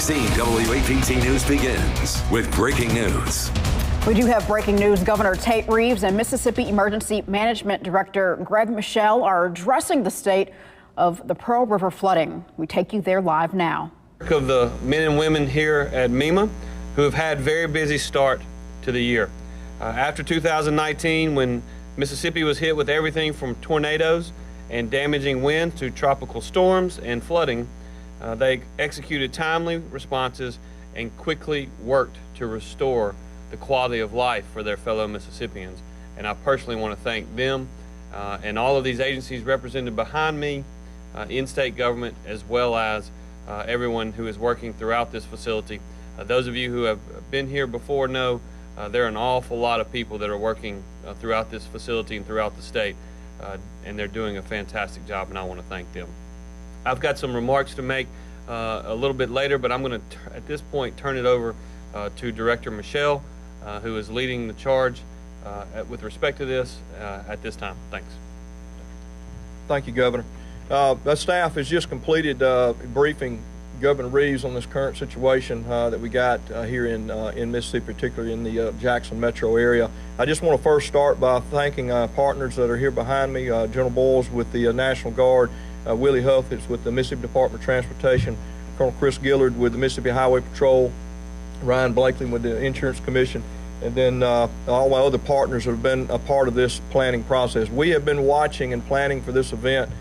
6:16 WAPT News begins with breaking news. We do have breaking news. Governor Tate Reeves and Mississippi Emergency Management Director Greg Michel are addressing the state of the Pearl River flooding. We take you there live now. Of the men and women here at MEMA who have had very busy start to the year. After 2019, when Mississippi was hit with everything from tornadoes and damaging winds to tropical storms and flooding, they executed timely responses and quickly worked to restore the quality of life for their fellow Mississippians. And I personally want to thank them and all of these agencies represented behind me in state government, as well as everyone who is working throughout this facility. Those of you who have been here before know there are an awful lot of people that are working throughout this facility and throughout the state, and they're doing a fantastic job, and I want to thank them. I've got some remarks to make a little bit later, but I'm going to, at this point, turn it over to Director Michel, who is leading the charge with respect to this at this time. Thanks. Thank you, Governor. The staff has just completed briefing Governor Reeves on this current situation that we got here in Mississippi, particularly in the Jackson metro area. I just want to first start by thanking partners that are here behind me, General Boyles with the National Guard, Willie Huff is with the Mississippi Department of Transportation, Colonel Chris Gillard with the Mississippi Highway Patrol, Ryan Blakely with the Insurance Commission, and then all my other partners that have been a part of this planning process. We have been watching and planning for this event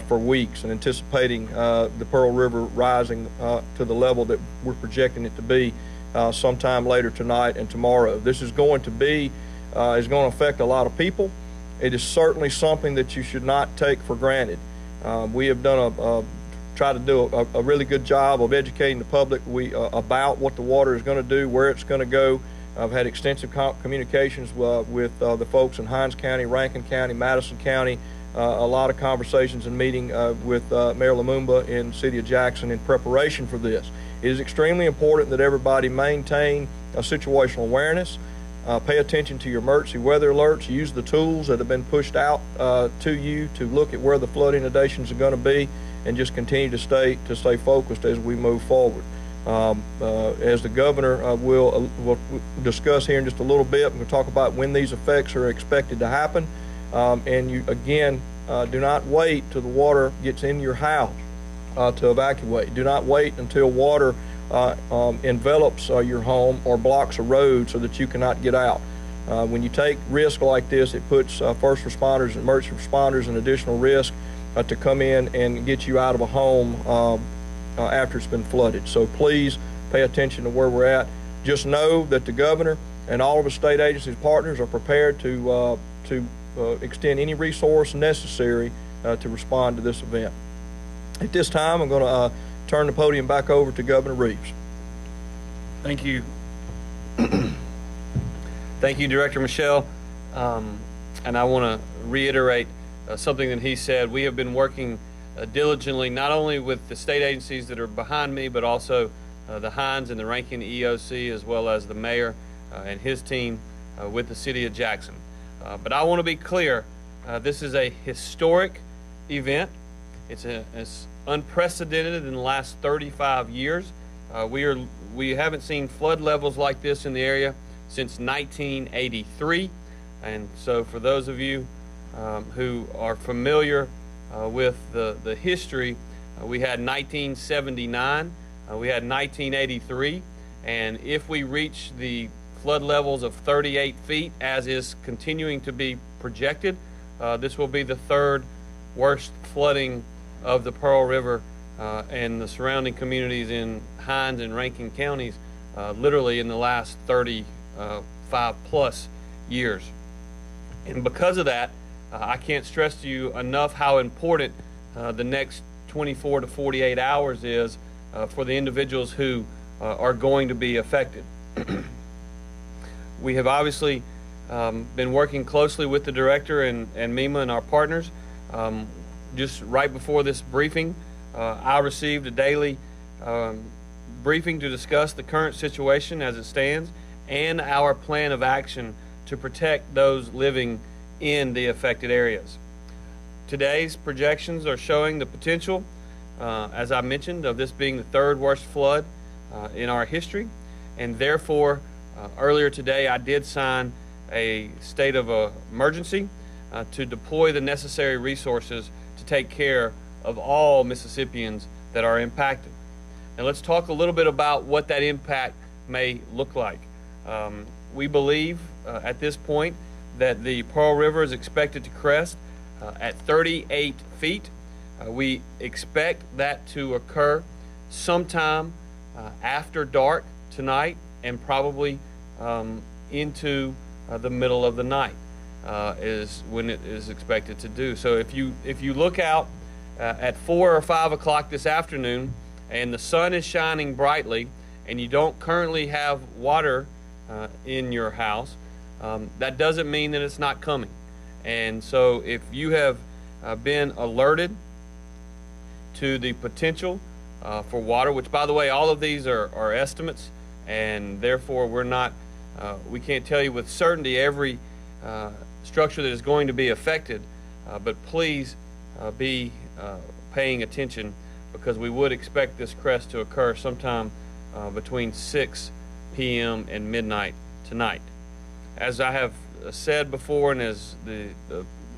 for weeks and anticipating the Pearl River rising to the level that we're projecting it to be sometime later tonight and tomorrow. This is going to affect a lot of people. It is certainly something that you should not take for granted. We have done try to do a really good job of educating the public about what the water is going to do, where it's going to go. I've had extensive communications with the folks in Hinds County, Rankin County, Madison County, a lot of conversations and meeting with Mayor Lumumba in the city of Jackson in preparation for this. It is extremely important that everybody maintain situational awareness, pay attention to your emergency weather alerts, use the tools that have been pushed out to you to look at where the flood inundations are going to be, and just continue to stay focused as we move forward. As the governor will discuss here in just a little bit, we'll talk about when these effects are expected to happen. And you, again, do not wait till the water gets in your house to evacuate. Do not wait until water envelops your home or blocks a road so that you cannot get out. When you take risk like this, it puts first responders and emergency responders in additional risk to come in and get you out of a home after it's been flooded. So please pay attention to where we're at. Just know that the governor and all of the state agencies partners are prepared to extend any resource necessary to respond to this event. At this time, I'm going to turn the podium back over to Governor Reeves. Thank you. Thank you, Director Michel. And I want to reiterate something that he said. We have been working diligently, not only with the state agencies that are behind me, but also the Hinds and the Rankin EOC, as well as the mayor and his team with the city of Jackson. But I want to be clear, this is a historic event. It's unprecedented in the last 35 years. We haven't seen flood levels like this in the area since 1983. And so for those of you who are familiar with the history, we had 1979, we had 1983, and if we reach the flood levels of 38 feet, as is continuing to be projected, this will be the third worst flooding of the Pearl River and the surrounding communities in Hinds and Rankin counties, literally in the last 35 plus years. And because of that, I can't stress to you enough how important the next 24 to 48 hours is for the individuals who are going to be affected. We have obviously been working closely with the director and MEMA and our partners. Just right before this briefing, I received a daily briefing to discuss the current situation as it stands and our plan of action to protect those living in the affected areas. Today's projections are showing the potential, as I mentioned, of this being the third worst flood in our history, and therefore earlier today I did sign a state of emergency to deploy the necessary resources to take care of all Mississippians that are impacted. Now let's talk a little bit about what that impact may look like. We believe at this point that the Pearl River is expected to crest at 38 feet. We expect that to occur sometime after dark tonight and probably into the middle of the night is when it is expected to do. So if you look out at 4 or 5 o'clock this afternoon and the sun is shining brightly and you don't currently have water in your house, that doesn't mean that it's not coming. And so if you have been alerted to the potential for water, which by the way, all of these are estimates, and therefore we can't tell you with certainty every structure that is going to be affected, but please be paying attention, because we would expect this crest to occur sometime between 6 p.m. and midnight tonight. As I have said before, and as the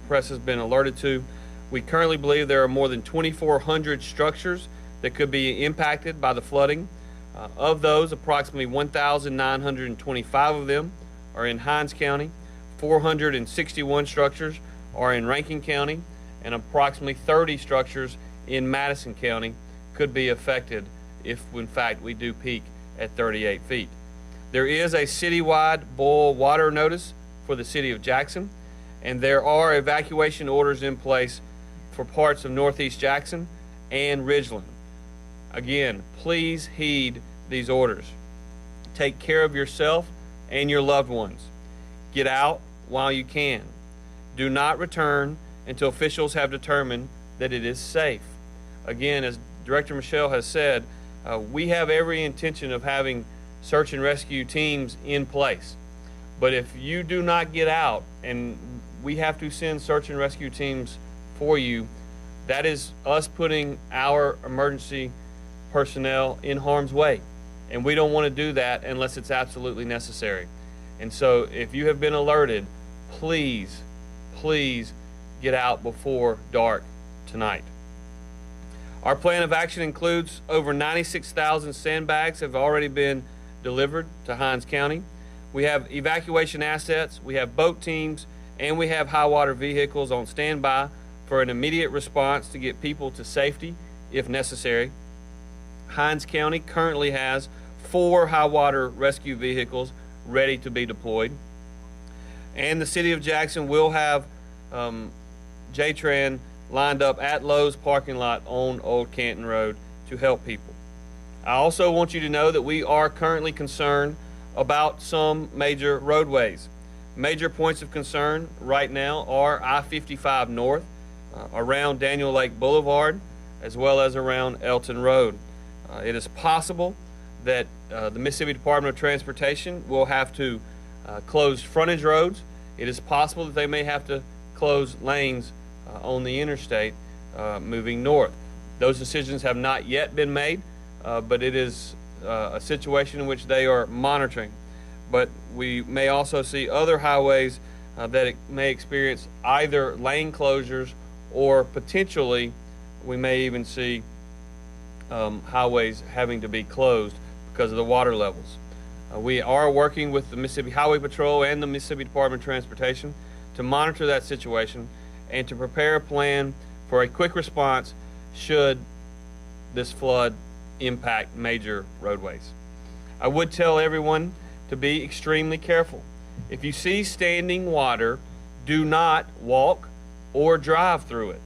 press has been alerted to, we currently believe there are more than 2,400 structures that could be impacted by the flooding. Of those, approximately 1,925 of them are in Hinds County, 461 structures are in Rankin County, and approximately 30 structures in Madison County could be affected if, in fact, we do peak at 38 feet. There is a citywide boil water notice for the city of Jackson, and there are evacuation orders in place for parts of Northeast Jackson and Ridgeland. Again, please heed these orders. Take care of yourself and your loved ones. Get out while you can. Do not return until officials have determined that it is safe. Again, as Director Michelle has said, we have every intention of having search and rescue teams in place. But if you do not get out and we have to send search and rescue teams for you, that is us putting our emergency personnel in harm's way. And we don't want to do that unless it's absolutely necessary. And so if you have been alerted, please get out before dark tonight. Our plan of action includes over 96,000 sandbags have already been delivered to Hinds County. We have evacuation assets, we have boat teams, and we have high water vehicles on standby for an immediate response to get people to safety if necessary. Hinds County currently has 4 high water rescue vehicles ready to be deployed. And the city of Jackson will have JTRAN lined up at Lowe's parking lot on Old Canton Road to help people. I also want you to know that we are currently concerned about some major roadways. Major points of concern right now are I-55 North, around Daniel Lake Boulevard, as well as around Elton Road. It is possible that the Mississippi Department of Transportation will have to close frontage roads. It is possible that they may have to close lanes on the interstate moving north. Those decisions have not yet been made, but it is a situation in which they are monitoring. But we may also see other highways that may experience either lane closures, or potentially we may even see highways having to be closed because of the water levels. We are working with the Mississippi Highway Patrol and the Mississippi Department of Transportation to monitor that situation and to prepare a plan for a quick response should this flood impact major roadways. I would tell everyone to be extremely careful. If you see standing water, do not walk or drive through it.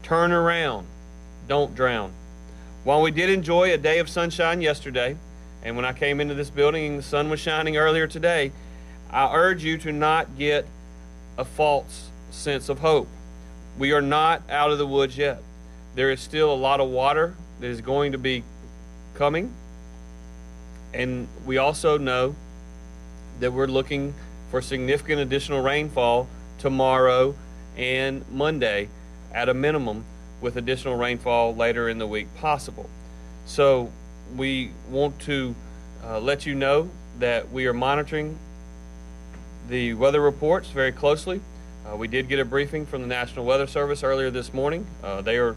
Turn around. Don't drown. While we did enjoy a day of sunshine yesterday, and when I came into this building and the sun was shining earlier today, I urge you to not get a false sense of hope. We are not out of the woods yet. There is still a lot of water that is going to be coming, and we also know that we're looking for significant additional rainfall tomorrow and Monday at a minimum, with additional rainfall later in the week possible. So we want to let you know that we are monitoring the weather reports very closely. We did get a briefing from the National Weather Service earlier this morning. They are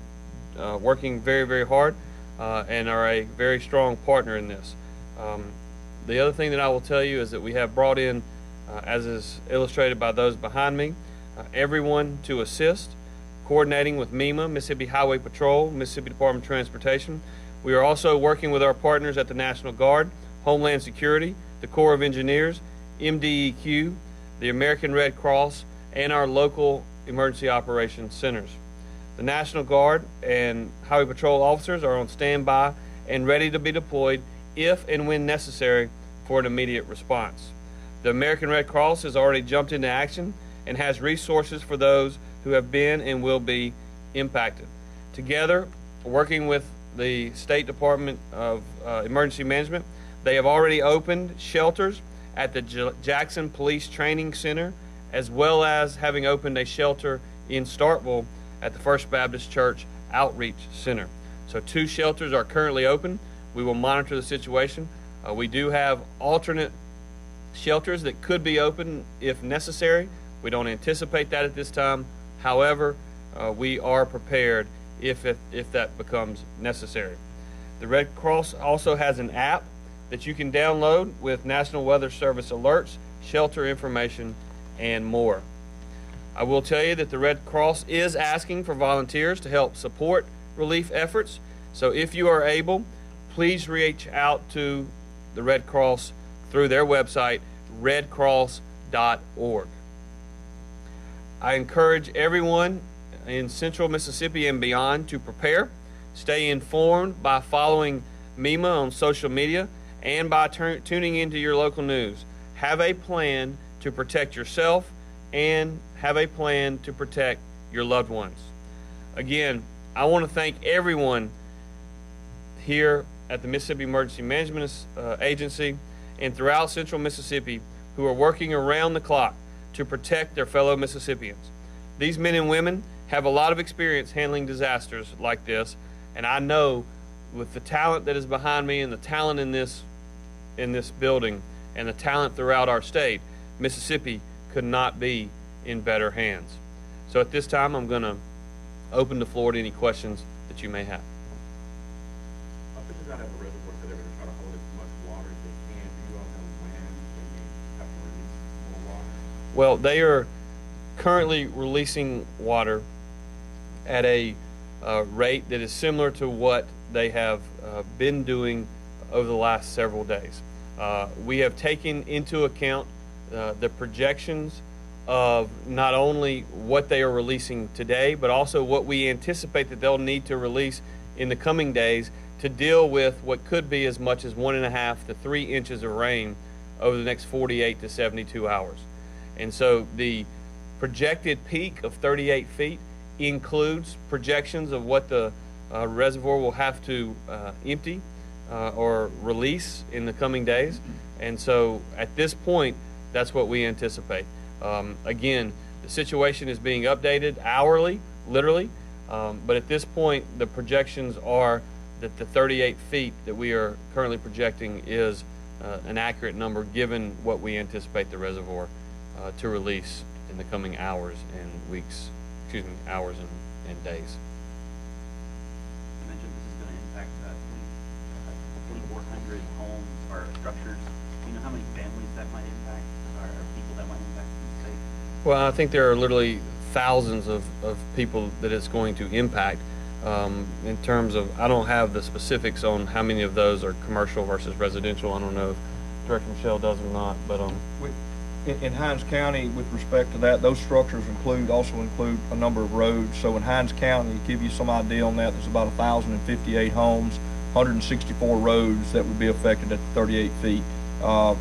working very, very hard and are a very strong partner in this. The other thing that I will tell you is that we have brought in, as is illustrated by those behind me, everyone to assist, coordinating with MEMA, Mississippi Highway Patrol, Mississippi Department of Transportation. We are also working with our partners at the National Guard, Homeland Security, the Corps of Engineers, MDEQ, the American Red Cross, and our local emergency operations centers. The National Guard and Highway Patrol officers are on standby and ready to be deployed if and when necessary for an immediate response. The American Red Cross has already jumped into action and has resources for those who have been and will be impacted. Together, working with the State Department of Emergency Management, they have already opened shelters at the Jackson Police Training Center, as well as having opened a shelter in Starkville at the First Baptist Church Outreach Center. So 2 shelters are currently open. We will monitor the situation. We do have alternate shelters that could be open if necessary. We don't anticipate that at this time. However, we are prepared if that becomes necessary. The Red Cross also has an app that you can download with National Weather Service alerts, shelter information, and more. I will tell you that the Red Cross is asking for volunteers to help support relief efforts. So if you are able, please reach out to the Red Cross through their website, redcross.org. I encourage everyone in Central Mississippi and beyond to prepare. Stay informed by following MEMA on social media and by tuning into your local news. Have a plan to protect yourself and have a plan to protect your loved ones. Again, I want to thank everyone here at the Mississippi Emergency Management Agency and throughout Central Mississippi who are working around the clock to protect their fellow Mississippians. These men and women have a lot of experience handling disasters like this, and I know with the talent that is behind me and the talent in this building and the talent throughout our state, Mississippi could not be in better hands. So at this time, I'm going to open the floor to any questions that you may have. Officials don't have a reservoir, so they're going to try to hold as much water as they can. Do you all know when they have to release more water? Well, they are currently releasing water at a rate that is similar to what they have been doing over the last several days. We have taken into account the projections of not only what they are releasing today, but also what we anticipate that they'll need to release in the coming days to deal with what could be as much as 1.5 to 3 inches of rain over the next 48 to 72 hours. And so the projected peak of 38 feet includes projections of what the reservoir will have to empty or release in the coming days. And so at this point, that's what we anticipate. Again, the situation is being updated hourly, literally, but at this point, the projections are that the 38 feet that we are currently projecting is an accurate number given what we anticipate the reservoir to release in the coming hours and weeks, hours and days. You mentioned this is going to impact 2,400 homes or structures. Do you know how many families that might impact or people that might impact in the state? Well, I think there are literally thousands of people that it's going to impact. In terms of, I don't have the specifics on how many of those are commercial versus residential. I don't know if Director Michelle does or not, but In Hinds County, with respect to that, those structures also include a number of roads. So in Hinds County, to give you some idea on that, there's about 1,058 homes, 164 roads that would be affected at 38 feet.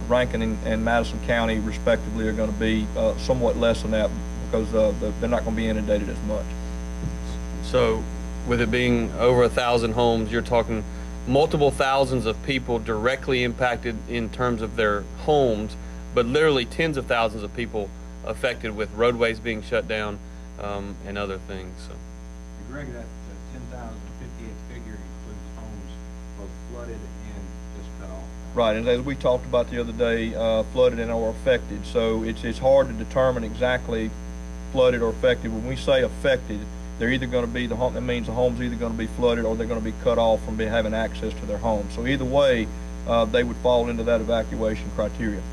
Rankin and Madison County, respectively, are going to be somewhat less than that because they're not going to be inundated as much. So with it being over 1,000 homes, you're talking multiple thousands of people directly impacted in terms of their homes, but literally tens of thousands of people affected with roadways being shut down and other things. So. Greg, that 10,058 figure includes homes both flooded Right, and as we talked about the other day, flooded and or affected. So it's hard to determine exactly flooded or affected. When we say affected, they're either going to be that means the home's either going to be flooded or they're going to be cut off from having access to their home. So either way, they would fall into that evacuation criteria.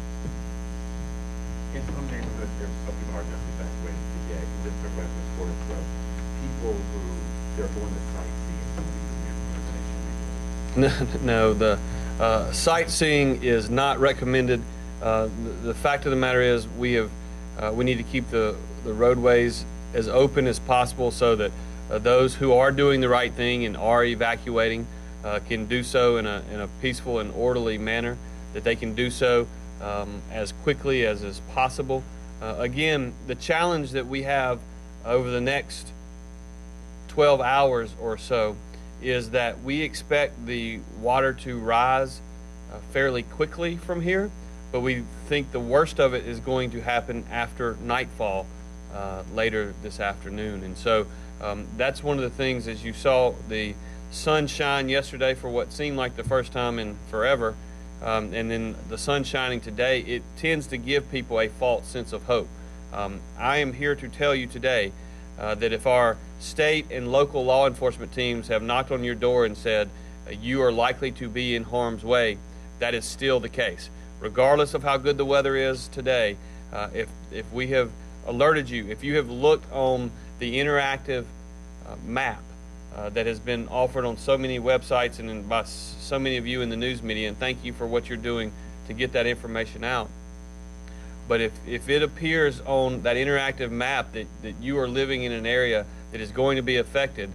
In some neighborhoods, some people are just evacuating today. In this particular sort of people who they're going to sightseeing some of these neighborhoods. No, the sightseeing is not recommended. The fact of the matter is we need to keep the roadways as open as possible so that those who are doing the right thing and are evacuating can do so in a peaceful and orderly manner, that they can do so as quickly as is possible. Again, the challenge that we have over the next 12 hours or so is that we expect the water to rise fairly quickly from here, but we think the worst of it is going to happen after nightfall later this afternoon. And so that's one of the things, as you saw the sun shine yesterday for what seemed like the first time in forever, and then the sun shining today, it tends to give people a false sense of hope. I am here to tell you today that if our state and local law enforcement teams have knocked on your door and said you are likely to be in harm's way, that is still the case. Regardless of how good the weather is today, if we have alerted you, if you have looked on the interactive map that has been offered on so many websites and by so many of you in the news media, and thank you for what you're doing to get that information out. But if it appears on that interactive map that you are living in an area that is going to be affected,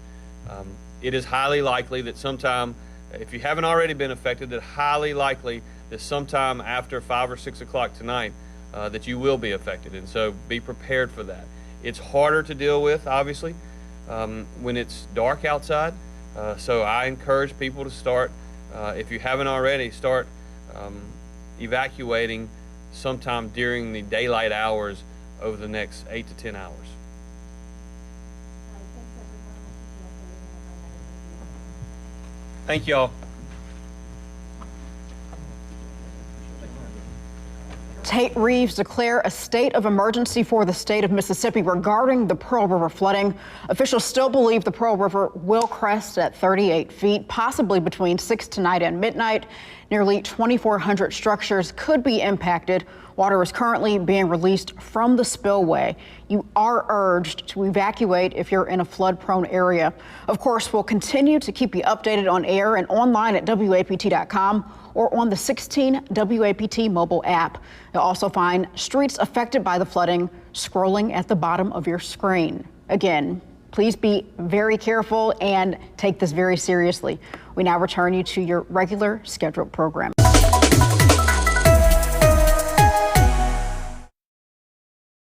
it is highly likely that sometime, if you haven't already been affected, that highly likely that sometime after 5 or 6 o'clock tonight that you will be affected. And so be prepared for that. It's harder to deal with, obviously, when it's dark outside. So I encourage people to start, if you haven't already, start evacuating sometime during the daylight hours over the next 8 to 10 hours. Thank y'all. Tate Reeves declare a state of emergency for the state of Mississippi regarding the Pearl River flooding. Officials still believe the Pearl River will crest at 38 feet, possibly between 6 tonight and midnight. Nearly 2,400 structures could be impacted. Water is currently being released from the spillway. You are urged to evacuate if you're in a flood-prone area. Of course, we'll continue to keep you updated on air and online at WAPT.com or on the 16 WAPT mobile app. You'll also find streets affected by the flooding scrolling at the bottom of your screen. Again, please be very careful and take this very seriously. We now return you to your regular scheduled program.